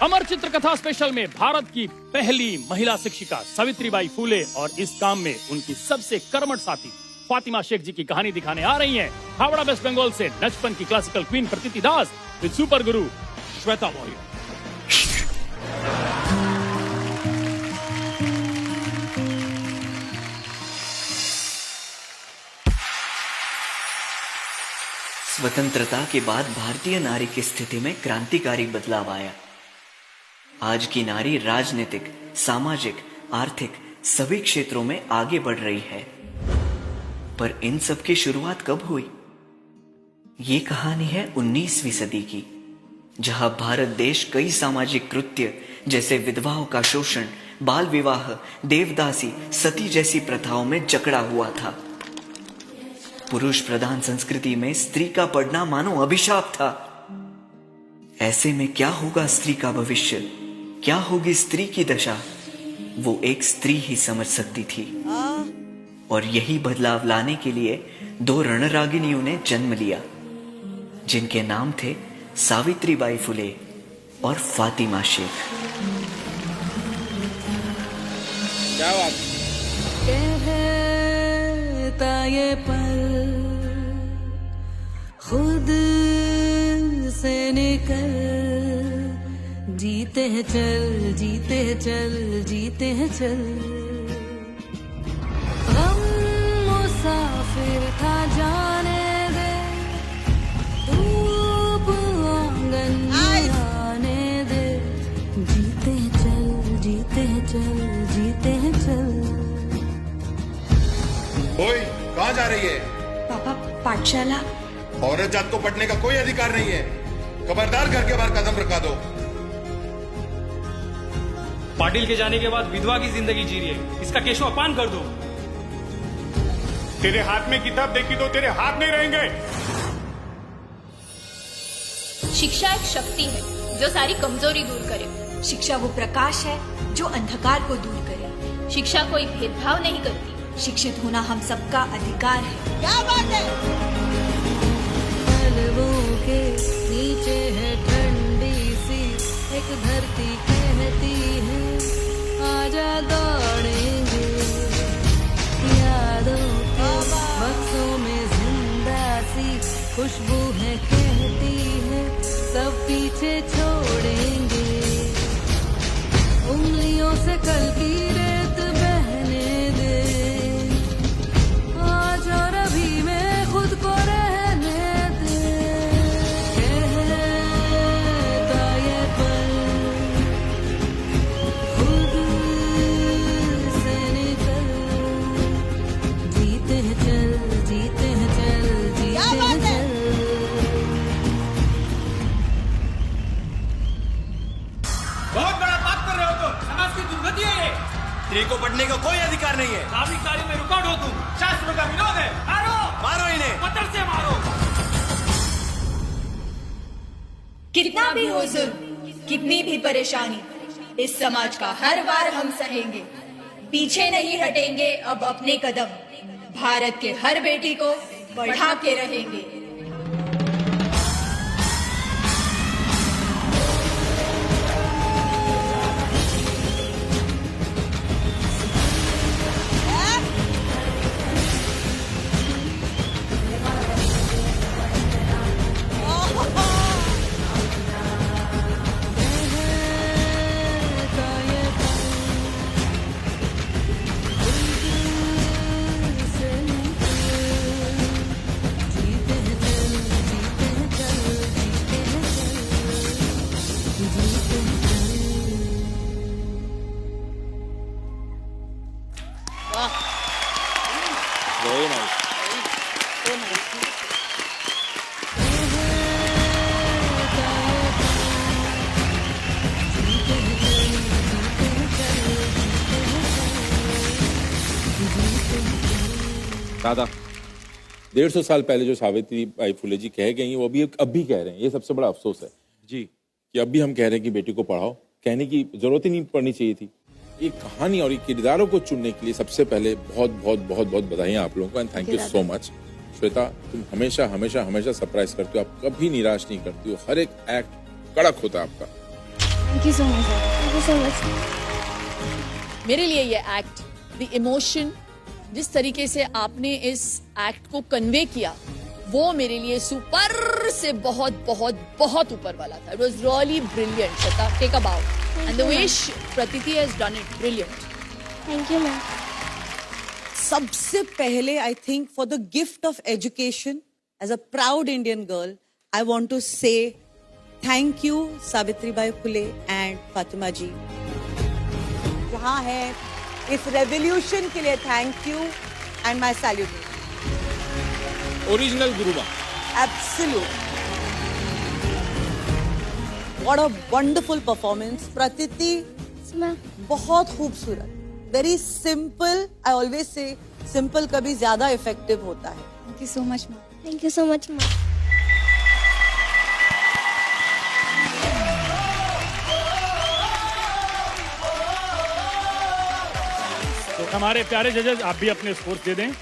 अमर चित्र कथा स्पेशल में भारत की पहली महिला शिक्षिका सावित्रीबाई फुले और इस काम में उनकी सबसे कर्मठ साथी फातिमा शेख जी की कहानी दिखाने आ रही हैं। हावड़ा वेस्ट बंगाल से नचपन की क्लासिकल क्वीन प्रतीति दास विद सुपर गुरु श्वेता मौर्य। स्वतंत्रता के बाद भारतीय नारी की स्थिति में क्रांतिकारी बदलाव आया। आज की नारी राजनीतिक, सामाजिक, आर्थिक सभी क्षेत्रों में आगे बढ़ रही है। पर इन सब की शुरुआत कब हुई? ये कहानी है 19वीं सदी की, जहां भारत देश कई सामाजिक कृत्य जैसे विधवाओं का शोषण, बाल विवाह, देवदासी, सती जैसी प्रथाओं में जकड़ा हुआ था। पुरुष प्रधान संस्कृति में स्त्री का पढ़ना मानो अभिशाप था। ऐसे में क्या होगा स्त्री का भविष्य, क्या होगी स्त्री की दशा, वो एक स्त्री ही समझ सकती थी। और यही बदलाव लाने के लिए दो रणरागिनियों ने जन्म लिया, जिनके नाम थे सावित्रीबाई फुले और फातिमा शेख। क्या बात कहता ये पल खुद से निकल, जीते हैं चल, जीते हैं चल, जीते हैं चल। गम मुसाफिर था जाने दे, धूप आंगन में आने दे, जीते हैं चल, जीते हैं चल, जीते हैं चल। ओए, कहाँ जा रही है? पापा, पाठशाला। औरत जात को पढ़ने का कोई अधिकार नहीं है। खबरदार घर के बाहर कदम रखा दो। पाटिल के जाने के बाद विधवा की जिंदगी जी रही है, इसका केशव अपान कर दो। तेरे हाथ में किताब देखी तो तेरे हाथ नहीं रहेंगे। शिक्षा एक शक्ति है जो सारी कमजोरी दूर करे। शिक्षा वो प्रकाश है जो अंधकार को दूर करे। शिक्षा कोई भेदभाव नहीं करती। शिक्षित होना हम सबका अधिकार है। क्या बात है? पलवों के नीचे है ठंडी सी एक धरती, कहती है आजा दौड़ेंगे। यादों के बक्सों में जिंदा सी खुशबू है, कहती है सब पीछे छोड़ेंगे। उंगलियों से कल की रेत बहने दे, आज और अभी में खुद को रहने दे। कहता ये पल खुद से निकल, जीते हैं चल, जीते हैं चल, जीते हैं चल। बहुत बड़ा पाप कर रहे हो तुम। समाज की दुर्गति है ये। स्त्री को पढ़ने का कोई अधिकार नहीं है। नागरिक कार्य में रुकावट हो तुम। शास्त्रों का विरोध है। मारो, मारो इन्हें। पत्थर से मारो। कितना भी हो जुल्म, कितनी भी परेशानी, इस समाज का हर बार हम सहेंगे। पीछे नहीं हटेंगे अब अपने कदम, भारत के हर बेटी को बढ़ा के रहेंगे। Very nice. दादा, 150 साल पहले जो सावित्रीबाई फुले जी कह गई वो अभी अब भी कह रहे हैं। ये सबसे बड़ा अफसोस है जी कि अब भी हम कह रहे हैं कि बेटी को पढ़ाओ। कहने की जरूरत ही नहीं पड़नी चाहिए थी। ये कहानी और ये किरदारों को चुनने के लिए सबसे पहले बहुत बहुत बहुत बहुत बधाइयां आप लोगों को, and thank you so much. Shweta, तुम हमेशा हमेशा हमेशा सरप्राइज करती हो, आप कभी निराश नहीं करती हो, हर एक एक्ट कड़क होता है आपका। Thank you so much sir, thank you so much. मेरे लिए ये एक्ट, द इमोशन, जिस तरीके से आपने इस एक्ट को कन्वे किया, वो मेरे लिए सुपर से बहुत बहुत बहुत ऊपर वाला था. It was really brilliant. Shweta, take a bow. And the way Pratiti has done it, brilliant. Thank you ma'am. सबसे पहले I think for the gift of education as a proud Indian girl I want to say thank you Savitribai Phule and Fatima ji. जहां है इस revolution के लिए thank you and my salute. Original गुरुबा. Absolute. What a wonderful performance. Pratiti, ma'am बहुत खूबसूरत. Very simple. I always say simple कभी ज्यादा effective होता है. Thank you so much ma'am. Thank you so much ma'am. तो हमारे प्यारे जजेस, आप भी अपने स्कोर दे दें.